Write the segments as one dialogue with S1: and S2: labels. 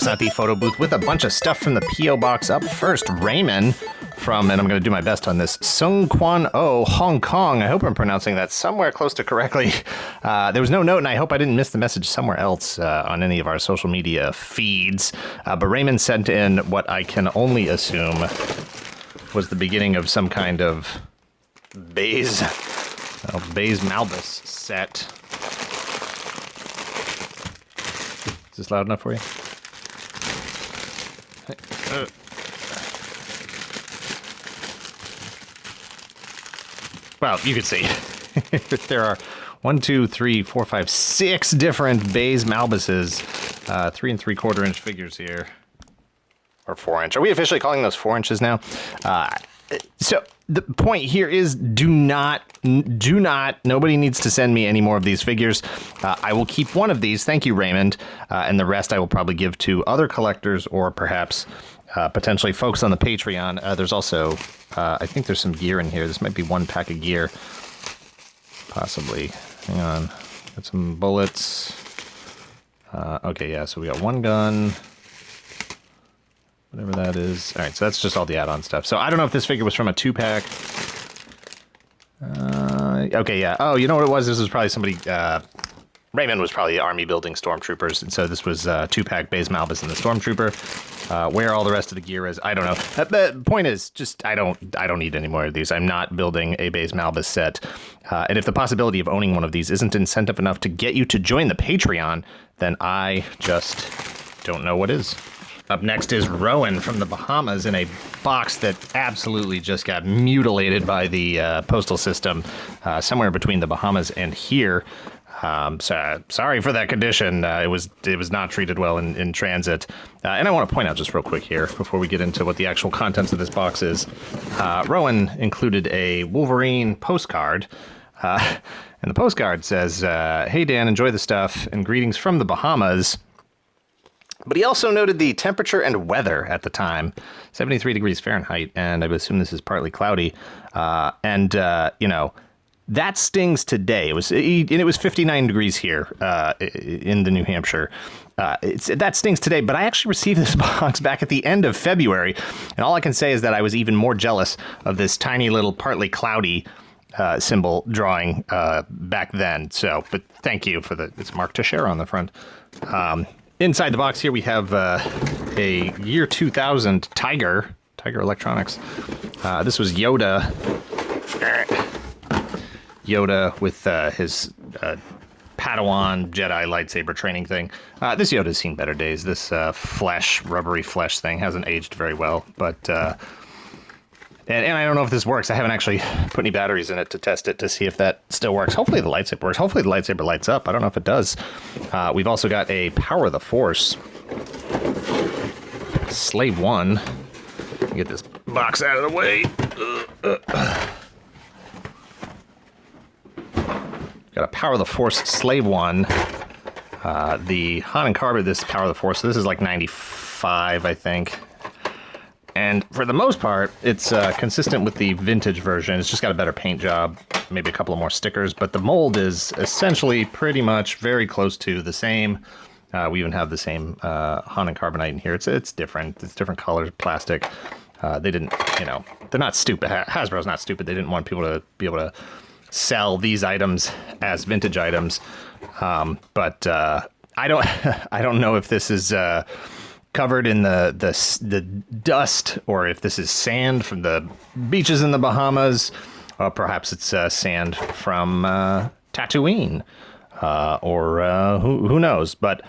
S1: it's not the photo booth with a bunch of stuff from the P.O. box. Up first, Raymond from, and I'm going to do my best on this, Sung Kwan O, Hong Kong. I hope I'm pronouncing that somewhere close to correctly. There was no note, and I hope I didn't miss the message somewhere else on any of our social media feeds. But Raymond sent in what I can only assume was the beginning of some kind of Baze Malbus set. Is this loud enough for you? Well, you can see there are 1, 2, 3, 4, 5, 6 different Baze Malbuses, 3 3/4 inch figures here, or 4 inch. Are we officially calling those 4 inches now? So the point here is do not, nobody needs to send me any more of these figures. I will keep one of these. Thank you, Raymond. And the rest I will probably give to other collectors or perhaps potentially folks on the Patreon. There's also, I think there's some gear in here. This might be one pack of gear. Possibly. Hang on. Got some bullets. Okay, yeah, so we got one gun. Whatever that is. All right, so that's just all the add-on stuff. So I don't know if this figure was from a 2-pack. Okay, yeah. Oh, you know what it was? This was probably somebody... Raymond was probably army building stormtroopers, and so this was 2-pack Baze Malbus and the stormtrooper. Where all the rest of the gear is, I don't know. The point is, just I don't need any more of these. I'm not building a Baze Malbus set. And if the possibility of owning one of these isn't incentive enough to get you to join the Patreon, then I just don't know what is. Up next is Rowan from the Bahamas in a box that absolutely just got mutilated by the postal system somewhere between the Bahamas and here. So, sorry for that condition. It was not treated well in transit. And I want to point out just real quick here before we get into what the actual contents of this box is. Rowan included a Wolverine postcard. And the postcard says, "Hey Dan, enjoy the stuff and greetings from the Bahamas." But he also noted the temperature and weather at the time, 73 degrees Fahrenheit, and I would assume this is partly cloudy. You know, that stings today. It was 59 degrees here in the New Hampshire. That stings today, but I actually received this box back at the end of February, and all I can say is that I was even more jealous of this tiny little partly cloudy symbol drawing back then. So, but thank you for it's marked to share on the front. Inside the box here, we have a year 2000 Tiger Electronics. This was Yoda with his Padawan Jedi lightsaber training thing. This Yoda's seen better days. This rubbery flesh thing hasn't aged very well, but... And I don't know if this works. I haven't actually put any batteries in it to test it to see if that still works. Hopefully the lightsaber works. Hopefully the lightsaber lights up. I don't know if it does. We've also got a Power of the Force. Slave 1. Get this box out of the way. Got a Power of the Force Slave 1. The Han and Carver, this Power of the Force, so this is like 95, I think. And for the most part, it's consistent with the vintage version. It's just got a better paint job, maybe a couple of more stickers, but the mold is essentially pretty much very close to the same. We even have the same Han and Carbonite in here. It's different. It's different colors, plastic. They didn't, they're not stupid. Hasbro's not stupid. They didn't want people to be able to sell these items as vintage items. But I don't know if this is... covered in the dust, or if this is sand from the beaches in the Bahamas, or perhaps it's sand from Tatooine, or who knows. But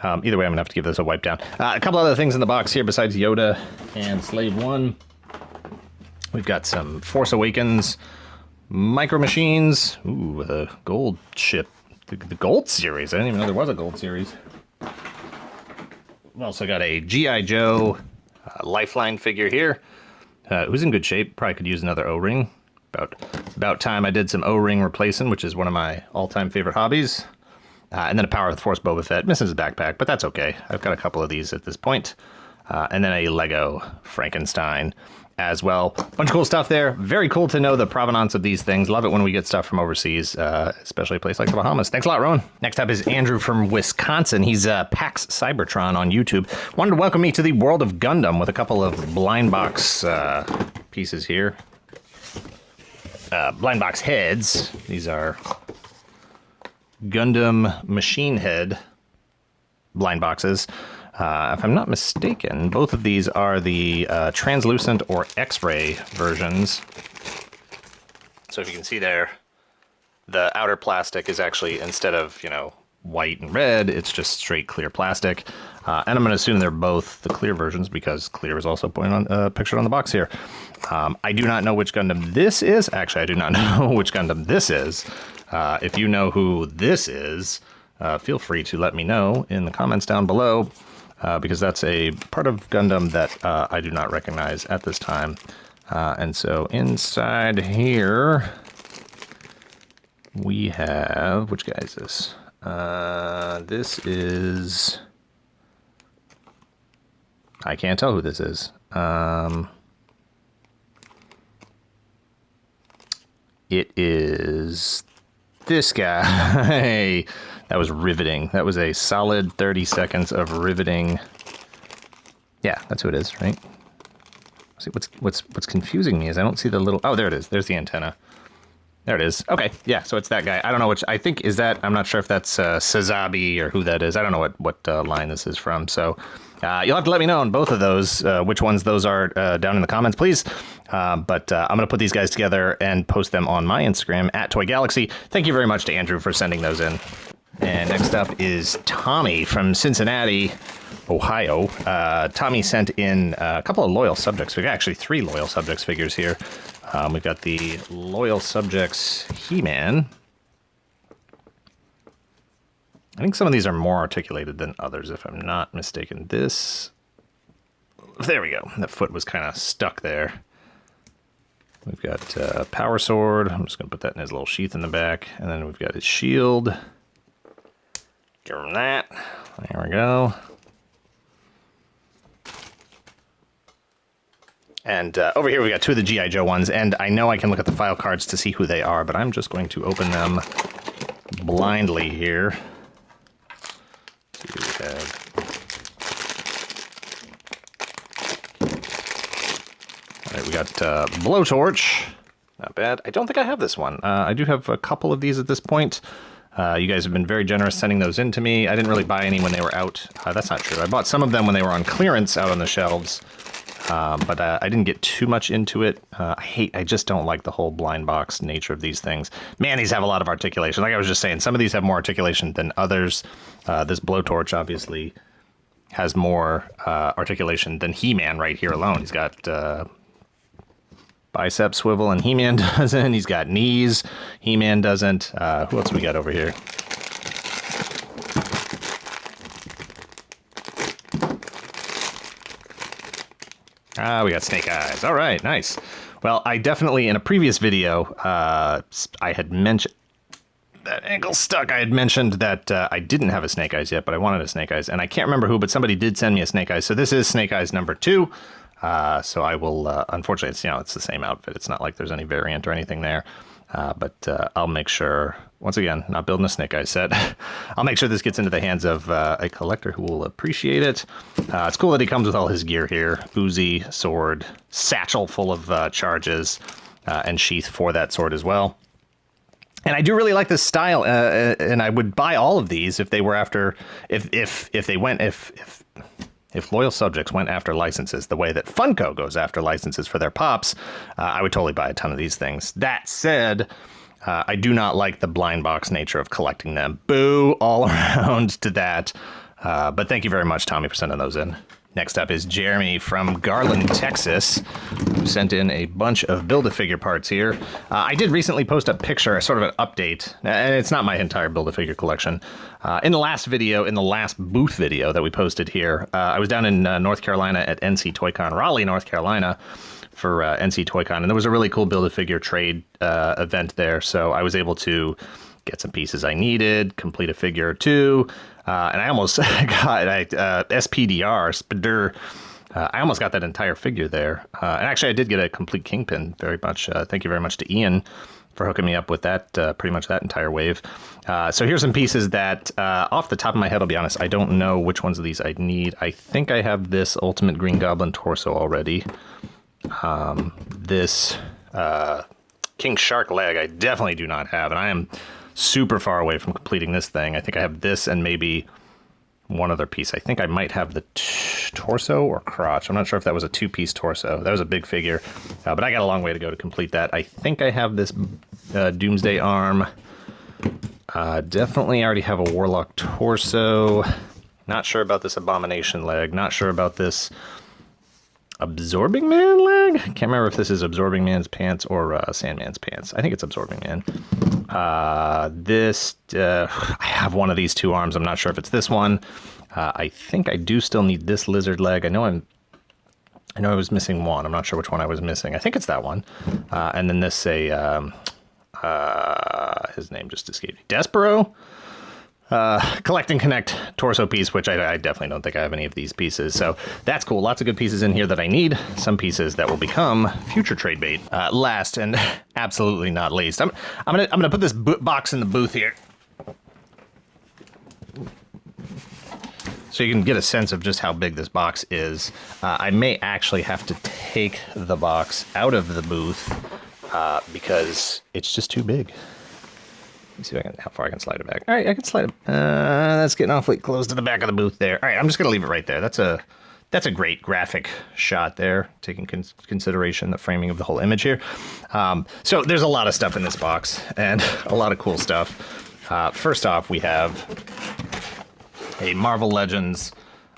S1: either way, I'm gonna have to give this a wipe down. A couple other things in the box here besides Yoda and Slave 1. We've got some Force Awakens Micro Machines. Ooh, the gold ship, the gold series. I didn't even know there was a gold series. We've also got a G.I. Joe Lifeline figure here, who's in good shape. Probably could use another O-ring. About time I did some O-ring replacing, which is one of my all-time favorite hobbies. And then a Power of the Force Boba Fett. Missing his backpack, but that's okay. I've got a couple of these at this point. and then a Lego Frankenstein as well. Bunch of cool stuff there. Very cool to know the provenance of these things. Love it when we get stuff from overseas, especially a place like the Bahamas. Thanks a lot, Rowan. Next up is Andrew from Wisconsin. He's Pax Cybertron on YouTube. Wanted to welcome me to the world of Gundam with a couple of blind box pieces here. Blind box heads. These are Gundam machine head blind boxes. If I'm not mistaken, both of these are the translucent or X-ray versions. So if you can see there, the outer plastic is actually, instead of, you know, white and red, it's just straight clear plastic. And I'm going to assume they're both the clear versions because clear is also pictured on the box here. I do not know which Gundam this is. Actually, I do not know which Gundam this is. If you know who this is, feel free to let me know in the comments down below. Because that's a part of Gundam that I do not recognize at this time. And so inside here, we have, which guy is this? This is, I can't tell who this is. It is this guy. That was riveting. That was a solid 30 seconds of riveting. Yeah, that's who it is, right? See, what's confusing me is I don't see the little... Oh, there it is. There's the antenna. There it is. Okay, yeah, so it's that guy. I don't know which... I think, is that... I'm not sure if that's Sazabi or who that is. I don't know what line this is from. So you'll have to let me know on both of those, which ones those are down in the comments, please. But I'm going to put these guys together and post them on my Instagram, @toygalaxy. Thank you very much to Andrew for sending those in. And next up is Tommy from Cincinnati, Ohio. Tommy sent in a couple of Loyal Subjects. We've got actually 3 Loyal Subjects figures here. We've got the Loyal Subjects He-Man. I think some of these are more articulated than others, if I'm not mistaken. This... There we go. That foot was kind of stuck there. We've got Power Sword. I'm just going to put that in his little sheath in the back. And then we've got his shield. Give him that. There we go. And over here we got 2 of the G.I. Joe ones, and I know I can look at the file cards to see who they are, but I'm just going to open them blindly here. Let's see what we have. All right, we got Blowtorch. Not bad. I don't think I have this one. I do have a couple of these at this point. You guys have been very generous sending those in to me. I didn't really buy any when they were out. That's not true. I bought some of them when they were on clearance out on the shelves. But I didn't get too much into it. I just don't like the whole blind box nature of these things. Man, these have a lot of articulation. Like I was just saying, some of these have more articulation than others. This Blowtorch obviously has more articulation than He-Man right here alone. He's got bicep swivel and He-Man doesn't. He's got knees. He-Man doesn't. Who else we got over here? We got Snake Eyes. All right, nice. Well, I definitely, in a previous video, I had mentioned... That ankle stuck. I had mentioned that I didn't have a Snake Eyes yet, but I wanted a Snake Eyes. And I can't remember who, but somebody did send me a Snake Eyes. So this is Snake Eyes number 2. So I will, unfortunately, it's the same outfit. It's not like there's any variant or anything there. But I'll make sure, once again, not building a Snake Eyes set. I'll make sure this gets into the hands of a collector who will appreciate it. It's cool that he comes with all his gear here. Uzi, sword, satchel full of charges, and sheath for that sword as well. And I do really like this style, and I would buy all of these if they were after, if Loyal Subjects went after licenses the way that Funko goes after licenses for their pops, I would totally buy a ton of these things. That said, I do not like the blind box nature of collecting them. Boo all around to that. But thank you very much, Tommy, for sending those in. Next up is Jeremy from Garland, Texas, who sent in a bunch of Build-A-Figure parts here. I did recently post a picture, sort of an update, and it's not my entire Build-A-Figure collection. In the last booth video that we posted here, I was down in North Carolina at NC ToyCon, Raleigh, North Carolina, for NC ToyCon, and there was a really cool Build-A-Figure trade event there, so I was able to get some pieces I needed, complete a figure or two, and I almost got SPDR, I almost got that entire figure there. And actually, I did get a complete Kingpin, very much. Thank you very much to Ian for hooking me up with that, pretty much that entire wave. So here's some pieces that, off the top of my head, I'll be honest, I don't know which ones of these I need. I think I have this Ultimate Green Goblin torso already. This King Shark leg I definitely do not have, and I am super far away from completing this thing. I think I have this and maybe one other piece. I think I might have the torso or crotch. I'm not sure if that was a two-piece torso. That was a big figure, but I got a long way to go to complete that. I think I have this Doomsday arm. Definitely already have a Warlock torso. Not sure about this Abomination leg. Not sure about this Absorbing Man leg? Can't remember if this is Absorbing Man's pants or Sandman's pants. I think it's Absorbing Man. I have one of these two arms. I'm not sure if it's this one. I think I do still need this lizard leg. I know I was missing one. I'm not sure which one I was missing. I think it's that one. And then this his name just escaped me. Despero? Collect and Connect torso piece, which I definitely don't think I have any of these pieces. So that's cool. Lots of good pieces in here that I need. Some pieces that will become future trade bait. Last and absolutely not least, I'm gonna put this box in the booth here, so you can get a sense of just how big this box is. I may actually have to take the box out of the booth because it's just too big. Let me see how far I can slide it back. All right, I can slide it. That's getting awfully close to the back of the booth there. All right, I'm just gonna leave it right there. That's a great graphic shot there, taking consideration the framing of the whole image here. So there's a lot of stuff in this box and a lot of cool stuff. First off, we have a Marvel Legends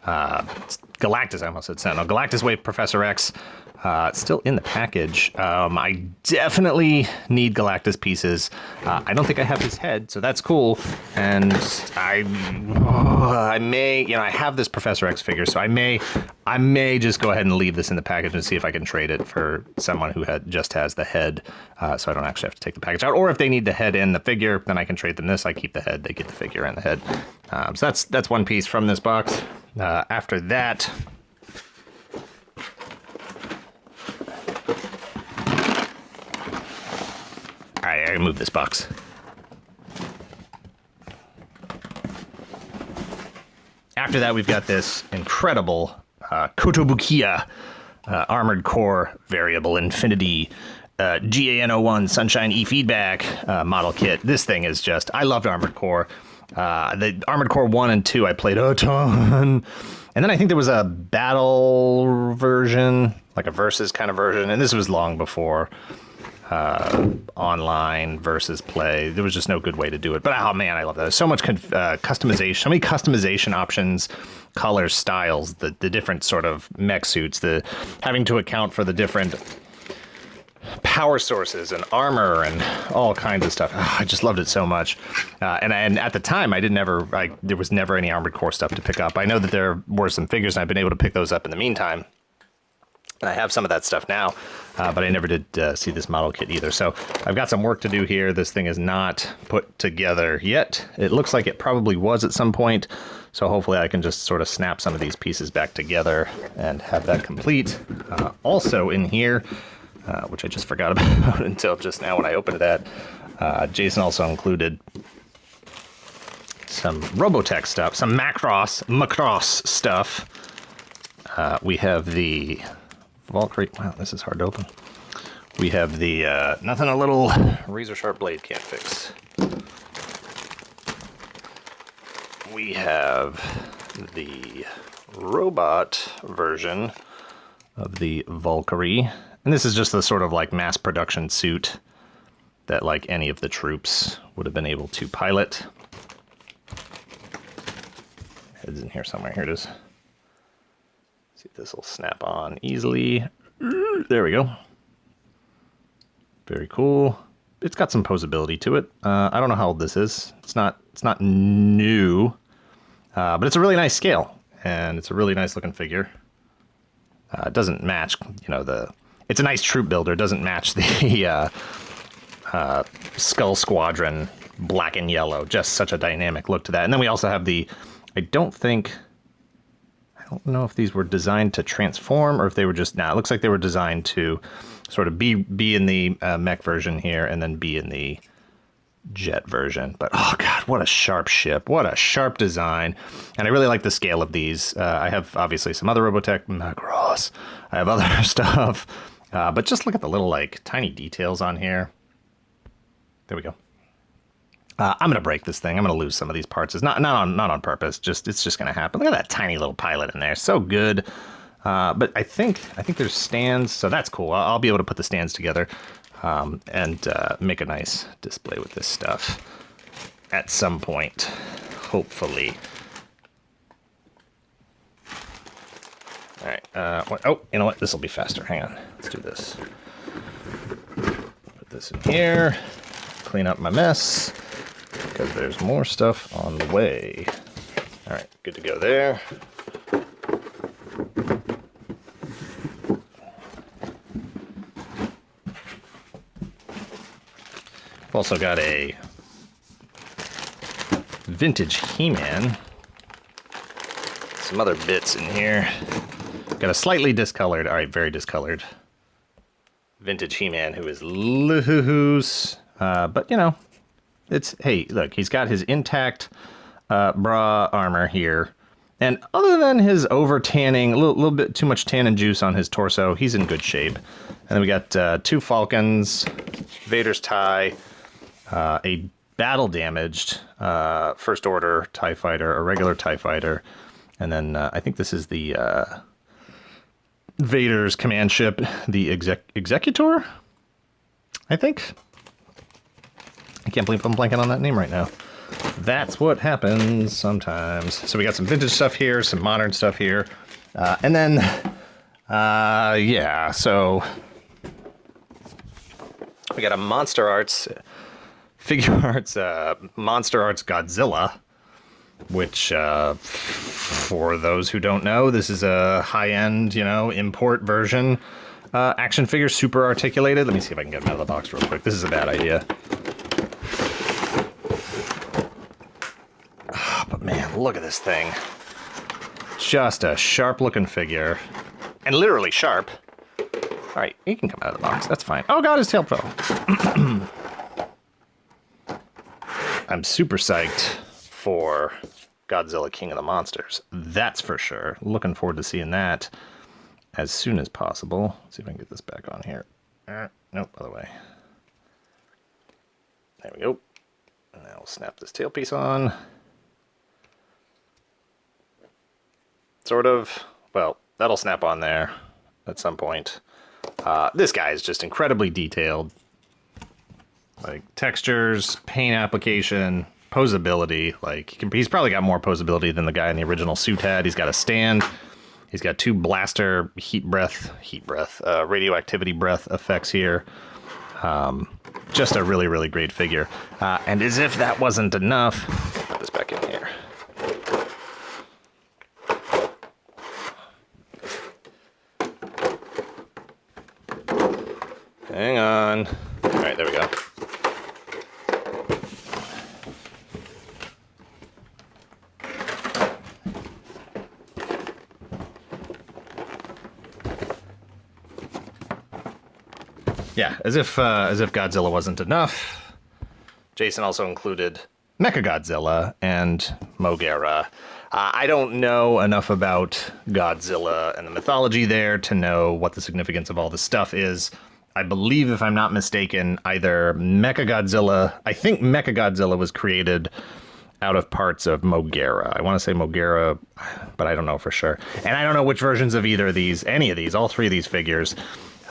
S1: Galactus. I almost said Sentinel. Galactus Wave Professor X. Still in the package. I definitely need Galactus pieces. I don't think I have his head, so that's cool. And I may, I have this Professor X figure, so I may just go ahead and leave this in the package and see if I can trade it for someone who just has the head, so I don't actually have to take the package out. Or if they need the head and the figure, then I can trade them this. I keep the head, they get the figure and the head. So that's one piece from this box. After that, all right, I gotta move this box. After that, we've got this incredible Kotobukiya Armored Core Variable Infinity GAN01 Sunshine E-Feedback model kit. This thing is just, I loved Armored Core. The Armored Core 1 and 2 I played a ton. And then I think there was a battle version, like a versus kind of version, and this was long before online versus play. There was just no good way to do it. But oh man, I love that. There's so much customization, so many customization options, colors, styles, the different sort of mech suits, the having to account for the different power sources and armor and all kinds of stuff. Oh, I just loved it so much. And at the time, there was never any Armored Core stuff to pick up. I know that there were some figures, and I've been able to pick those up in the meantime. And I have some of that stuff now, but I never did see this model kit either. So I've got some work to do here. This thing is not put together yet. It looks like it probably was at some point. So hopefully I can just sort of snap some of these pieces back together and have that complete. Also in here, which I just forgot about until just now when I opened that, Jason also included some Robotech stuff, some Macross stuff. We have the Valkyrie. Wow, this is hard to open. We have the nothing a little razor sharp blade can't fix. We have the robot version of the Valkyrie, and this is just the sort of like mass production suit that like any of the troops would have been able to pilot. Head's in here somewhere. Here it is. See if this will snap on easily. There we go. Very cool. It's got some posability to it. I don't know how old this is. It's not new, but it's a really nice scale, and it's a really nice looking figure. It doesn't match, it's a nice troop builder. It doesn't match the Skull Squadron black and yellow. Just such a dynamic look to that. And then we also have the, I don't think don't know if these were designed to transform or if they were just... Nah, it looks like they were designed to sort of be in the mech version here and then be in the jet version. But, oh, God, what a sharp ship. What a sharp design. And I really like the scale of these. I have, obviously, some other Robotech Macross. I have other stuff. But just look at the little, like, tiny details on here. There we go. I'm going to break this thing. I'm going to lose some of these parts. It's not on purpose. It's just going to happen. Look at that tiny little pilot in there. So good. But I think there's stands, so that's cool. I'll be able to put the stands together and make a nice display with this stuff at some point, hopefully. All right. Oh, you know what? This will be faster. Hang on. Let's do this. Put this in here. Clean up my mess because there's more stuff on the way. All right. Good to go there. I've also got a vintage He-Man. Some other bits in here. Got a slightly discolored, all right, very discolored vintage He-Man who is loose. But, you know, it's, hey, look, he's got his intact bra armor here. And other than his over-tanning, a little bit too much tan and juice on his torso, he's in good shape. And then we got 2 Falcons, Vader's tie, a battle-damaged First Order TIE Fighter, a regular TIE Fighter, and then I think this is the Vader's command ship, the Executor, I think. I can't believe I'm blanking on that name right now. That's what happens sometimes. So we got some vintage stuff here, some modern stuff here, and then, yeah, so we got a Monsterarts Figuarts, Monsterarts Godzilla, which, for those who don't know, this is a high-end, you know, import version action figure, super articulated. Let me see if I can get him out of the box real quick. This is a bad idea. Oh, but man, look at this thing. Just a sharp-looking figure. And literally sharp. All right, he can come out of the box. That's fine. Oh, God, his tail fell. I'm super psyched for Godzilla King of the Monsters. That's for sure. Looking forward to seeing that as soon as possible. Let's see if I can get this back on here. Nope, other way. There we go. And now we'll snap this tailpiece on. Sort of. Well, that'll snap on there at some point. This guy is just incredibly detailed. Like, textures, paint application, posability. Like, he's probably got more posability than the guy in the original suit had. He's got a stand. He's got 2 blaster radioactivity breath effects here. Just a really, really great figure. And as if that wasn't enough, put this back in here. Hang on. All right, there we go. Yeah, as if Godzilla wasn't enough, Jason also included MechaGodzilla and Mogera. I don't know enough about Godzilla and the mythology there to know what the significance of all this stuff is. I believe, if I'm not mistaken, either MechaGodzilla... I think MechaGodzilla was created out of parts of Mogera. I want to say Mogera, but I don't know for sure. And I don't know which versions of any of these, all 3 of these figures.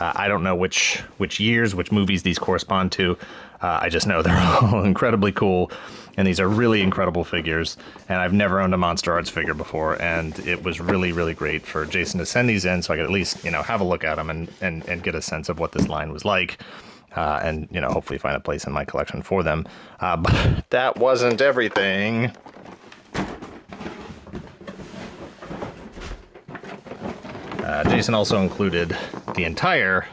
S1: I don't know which years, which movies these correspond to. I just know they're all incredibly cool, and these are really incredible figures. And I've never owned a Monsterarts figure before, and it was really, really great for Jason to send these in so I could at least, you know, have a look at them and get a sense of what this line was like, and, you know, hopefully find a place in my collection for them. But that wasn't everything. Jason also included the entire,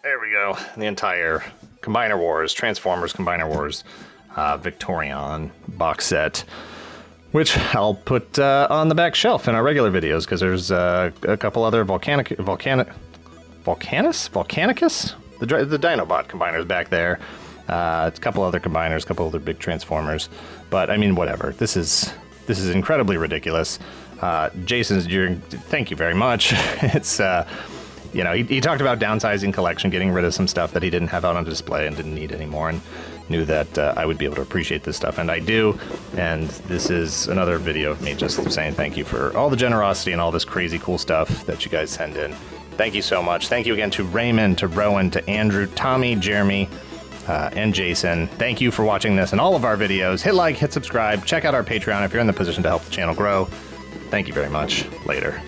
S1: there we go, the entire Transformers Combiner Wars Victorion box set. which I'll put on the back shelf in our regular videos, because there's a couple other Volcanicus? The Dinobot combiners back there. A couple other combiners, a couple other big transformers. But, I mean, whatever. This is incredibly ridiculous. Jason's, thank you very much. It's, you know, he talked about downsizing collection, getting rid of some stuff that he didn't have out on display and didn't need anymore, and knew that I would be able to appreciate this stuff, and I do. And this is another video of me just saying thank you for all the generosity and all this crazy cool stuff that you guys send in. Thank you so much. Thank you again to Raymond, to Rowan, to Andrew, Tommy, Jeremy, and Jason. Thank you for watching this and all of our videos. Hit like, hit subscribe, check out our Patreon if you're in the position to help the channel grow. Thank you very much. Later.